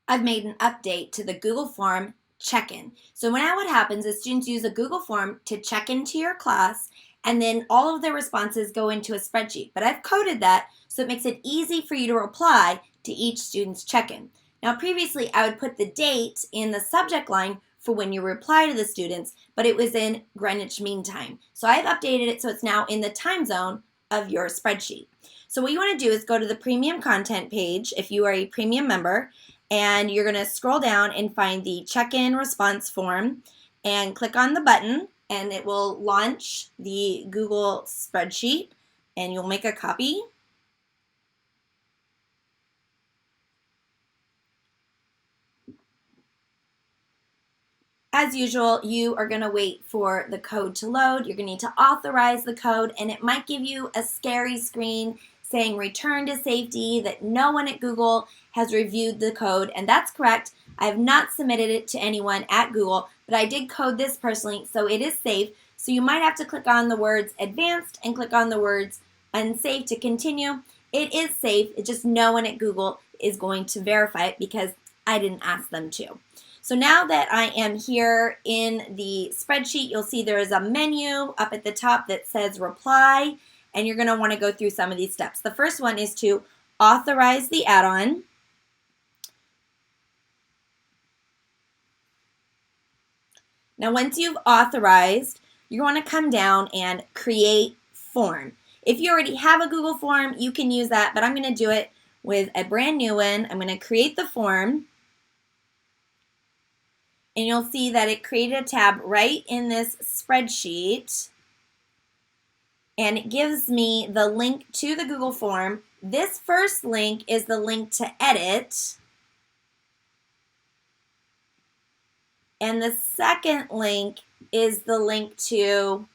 I've made an update to the Google Form check-in. So now what happens is students use a Google Form to check into your class, and then all of their responses go into a spreadsheet. But I've coded that so it makes it easy for you to reply to each student's check-in. Now previously I would put the date in the subject line for when you reply to the students, but it was in Greenwich Mean Time. So I've updated it so it's now in the time zone of your spreadsheet. So what you want to do is go to the premium content page if you are a premium member, and you're going to scroll down and find the check-in response form and click on the button, and it will launch the Google spreadsheet, and you'll make a copy. As usual, you are going to wait for the code to load. You're going to need to authorize the code, and it might give you a scary screen saying return to safety, that no one at Google has reviewed the code, and that's correct. I have not submitted it to anyone at Google, but I did code this personally, so it is safe. So you might have to click on the words advanced and click on the words unsafe to continue. It is safe, it's just no one at Google is going to verify it because I didn't ask them to. So now that I am here in the spreadsheet, you'll see there is a menu up at the top that says reply, and you're going to want to go through some of these steps. The first one is to authorize the add-on. Now once you've authorized, you're going to come down and create form. If you already have a Google form, you can use that, but I'm going to do it with a brand new one. I'm going to create the form. And you'll see that it created a tab right in this spreadsheet, and it gives me the link to the Google form. This first link is the link to edit, and the second link is the link to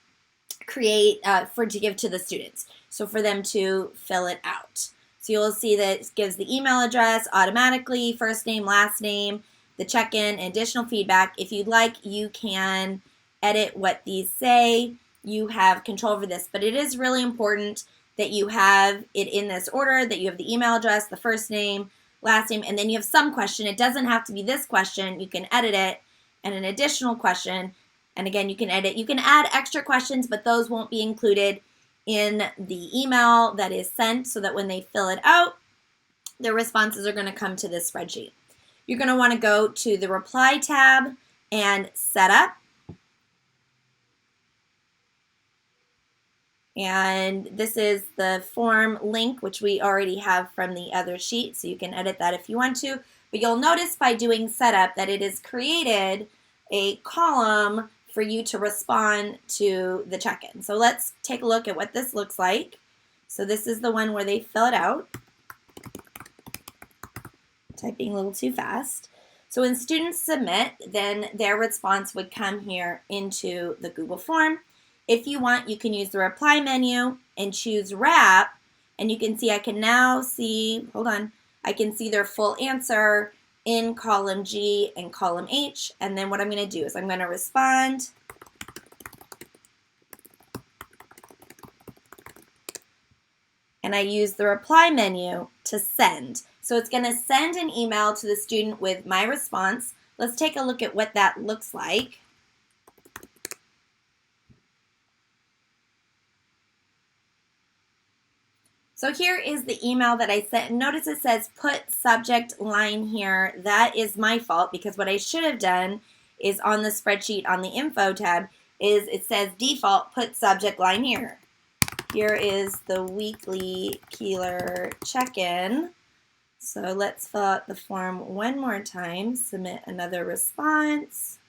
create, to give to the students, so for them to fill it out. So you'll see that it gives the email address automatically, first name, last name, the check-in, additional feedback. If you'd like, you can edit what these say. You have control over this, but it is really important that you have it in this order, that you have the email address, the first name, last name, and then you have some question. It doesn't have to be this question. You can edit it, and an additional question, and again, you can edit. You can add extra questions, but those won't be included in the email that is sent, so that when they fill it out, their responses are going to come to this spreadsheet. You're going to want to go to the reply tab and setup. And this is the form link, which we already have from the other sheet, so you can edit that if you want to. But you'll notice by doing setup that it has created a column for you to respond to the check-in. So let's take a look at what this looks like. So this is the one where they fill it out. Typing a little too fast. So when students submit, then their response would come here into the Google form. If you want, you can use the reply menu and choose wrap, and you can see I can now see, I can see their full answer in column G and column H, and then what I'm going to do is I'm going to respond. And I use the reply menu to send. So it's going to send an email to the student with my response. Let's take a look at what that looks like. So here is the email that I sent. Notice it says put subject line here. That is my fault, because what I should have done is on the spreadsheet on the info tab is it says default put subject line here. Here is the weekly Keeler check-in. So let's fill out the form one more time, submit another response.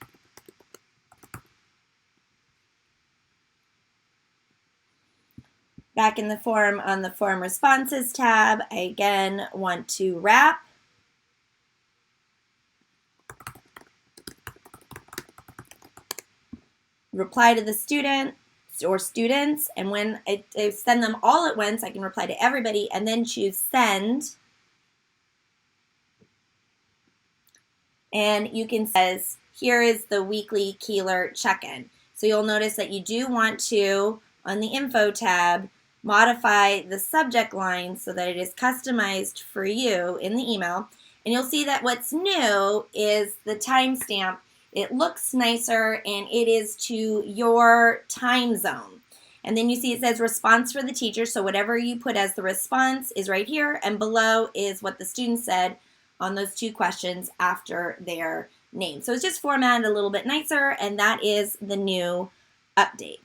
Back in the form, on the form responses tab, I again want to wrap. Reply to the student or students, and when I send them all at once, I can reply to everybody and then choose send. And you can say, here is the weekly Keeler check-in. So you'll notice that you do want to, on the info tab, modify the subject line so that it is customized for you in the email. And you'll see that what's new is the timestamp. It looks nicer and it is to your time zone. And then you see it says response for the teacher. So whatever you put as the response is right here. And below is what the student said on those 2 questions after their name. So it's just formatted a little bit nicer, and that is the new update.